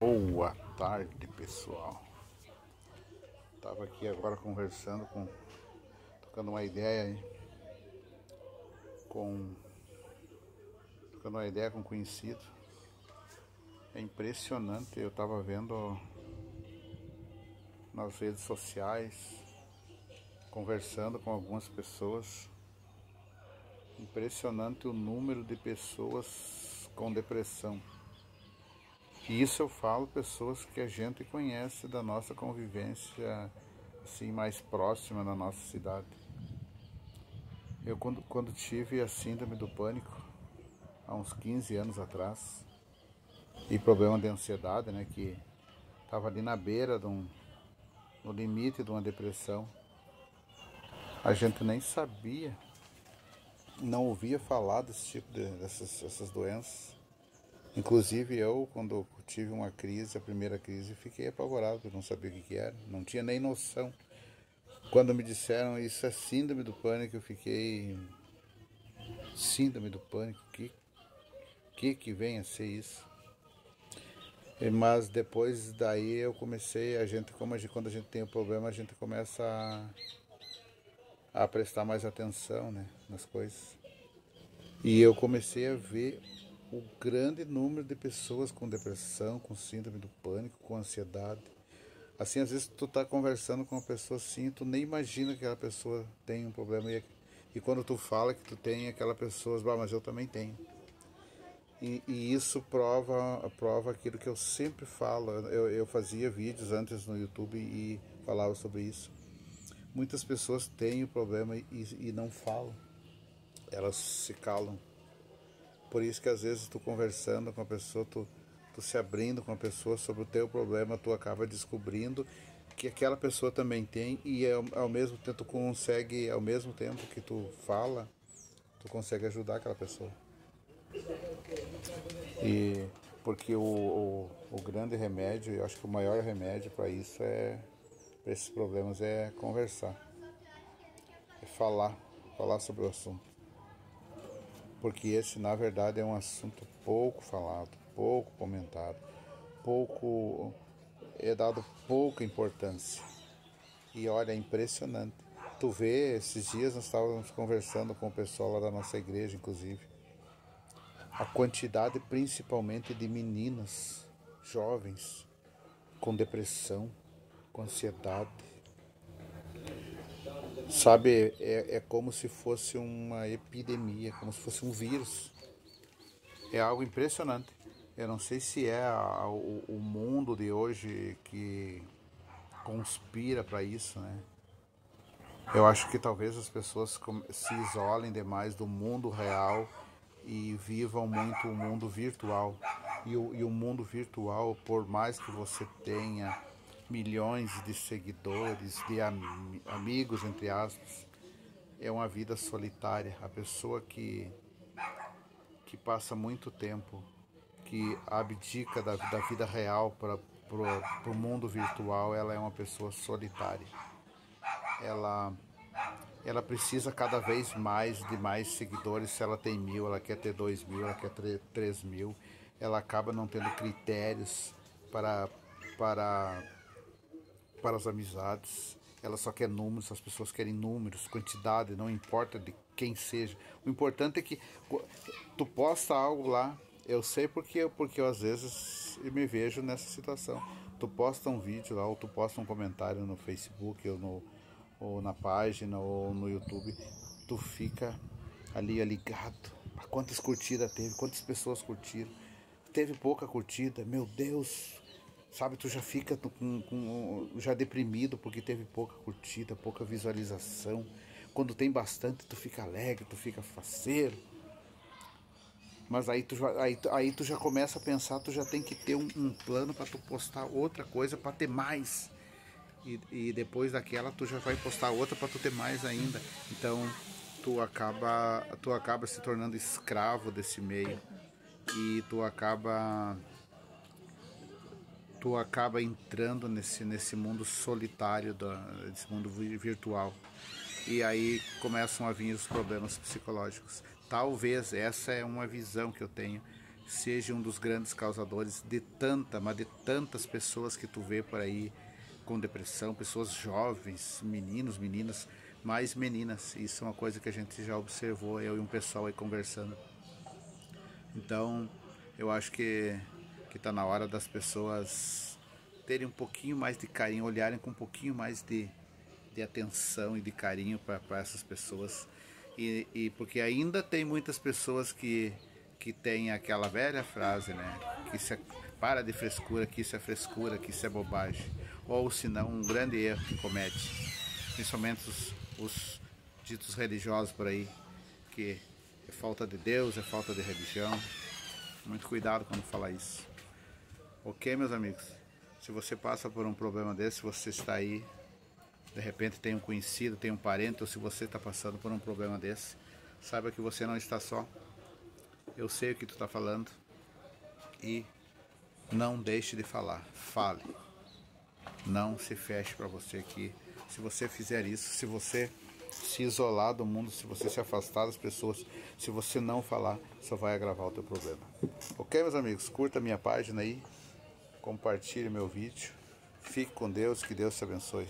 Boa tarde, pessoal. Tava aqui agora conversando tocando uma ideia aí com, tocando uma ideia com um conhecido. É impressionante, eu tava vendo nas redes sociais, conversando com algumas pessoas. Impressionante o número de pessoas com depressão. E isso eu falo pessoas que a gente conhece da nossa convivência assim mais próxima na nossa cidade. Eu quando tive a síndrome do pânico, há uns 15 anos atrás, e problema de ansiedade, né, que estava ali na beira no limite de uma depressão, a gente nem sabia, não ouvia falar desse tipo dessas doenças. Inclusive eu, quando tive uma crise, a primeira crise, fiquei apavorado, eu não sabia o que era, não tinha nem noção. Quando me disseram isso é síndrome do pânico, eu fiquei... Síndrome do pânico, que vem a ser isso? Mas depois daí eu comecei, quando a gente tem o problema, a gente começa a prestar mais atenção, né, nas coisas. E eu comecei a ver o grande número de pessoas com depressão, com síndrome do pânico, com ansiedade. Assim, às vezes tu tá conversando com uma pessoa assim, tu nem imagina que aquela pessoa tem um problema. E quando tu fala que tu tem, aquela pessoa, mas eu também tenho. E isso prova aquilo que eu sempre falo. Eu fazia vídeos antes no YouTube e falava sobre isso. Muitas pessoas têm o problema e não falam. Elas se calam. Por isso que às vezes tu conversando com a pessoa, tu se abrindo com a pessoa sobre o teu problema, tu acaba descobrindo que aquela pessoa também tem e ao mesmo tempo tu consegue, ao mesmo tempo que tu fala, tu consegue ajudar aquela pessoa. E porque o grande remédio, eu acho que o maior remédio para isso para esses problemas é conversar, é falar sobre o assunto. Porque esse na verdade é um assunto pouco falado, pouco comentado, é dado pouca importância. E olha, é impressionante. Tu vê, esses dias nós estávamos conversando com o pessoal lá da nossa igreja, inclusive. A quantidade principalmente de meninas jovens com depressão, com ansiedade. Sabe, é como se fosse uma epidemia, como se fosse um vírus. É algo impressionante. Eu não sei se é o mundo de hoje que conspira para isso, né? Eu acho que talvez as pessoas se isolem demais do mundo real e vivam muito o mundo virtual. E o mundo virtual, por mais que você tenha milhões de seguidores, de amigos, entre aspas, é uma vida solitária. A pessoa que passa muito tempo, que abdica da vida real para o mundo virtual, ela é uma pessoa solitária. Ela ela precisa cada vez mais de mais seguidores. Se ela tem 1.000, ela quer ter 2.000, ela quer ter 3.000. Ela acaba não tendo critérios para, para, para as amizades. Ela só quer números, as pessoas querem números, quantidade, não importa de quem seja. O importante é que tu posta algo lá. Eu sei porque eu às vezes eu me vejo nessa situação. Tu posta um vídeo lá, ou tu posta um comentário no Facebook ou na página ou no YouTube, tu fica ali ligado. Quantas curtidas teve, quantas pessoas curtiram. Teve pouca curtida, meu Deus, sabe, tu já fica já deprimido porque teve pouca curtida, pouca visualização. Quando tem bastante, tu fica alegre, tu fica faceiro. Mas aí tu já começa a pensar, tu já tem que ter um plano para tu postar outra coisa para ter mais. E depois daquela tu já vai postar outra para tu ter mais ainda. Então tu acaba se tornando escravo desse meio e tu acaba entrando nesse mundo solitário desse mundo virtual. E aí começam a vir os problemas psicológicos. Talvez essa é uma visão que eu tenho. seja um dos grandes causadores de mas de tantas pessoas que tu vê por aí com depressão, pessoas jovens, meninos, meninas, mais meninas. Isso é uma coisa que a gente já observou, eu e um pessoal aí conversando. Então, eu acho que está na hora das pessoas terem um pouquinho mais de carinho, olharem com um pouquinho mais de atenção e de carinho para essas pessoas. E porque ainda tem muitas pessoas que têm aquela velha frase, né? Que isso é, para de frescura, que isso é frescura, que isso é bobagem. Ou se não, um grande erro que comete. Principalmente os ditos religiosos por aí, que é falta de Deus, é falta de religião. Muito cuidado quando falar isso. Ok, meus amigos? Se você passa por um problema desse, se você está aí, de repente tem um conhecido, tem um parente, ou se você está passando por um problema desse, saiba que você não está só. Eu sei o que tu está falando e não deixe de falar. Fale. Não se feche para você aqui. Se você fizer isso, se você se isolar do mundo, se você se afastar das pessoas, se você não falar, só vai agravar o teu problema. Ok, meus amigos? Curta a minha página aí, compartilhe meu vídeo. Fique com Deus, que Deus te abençoe.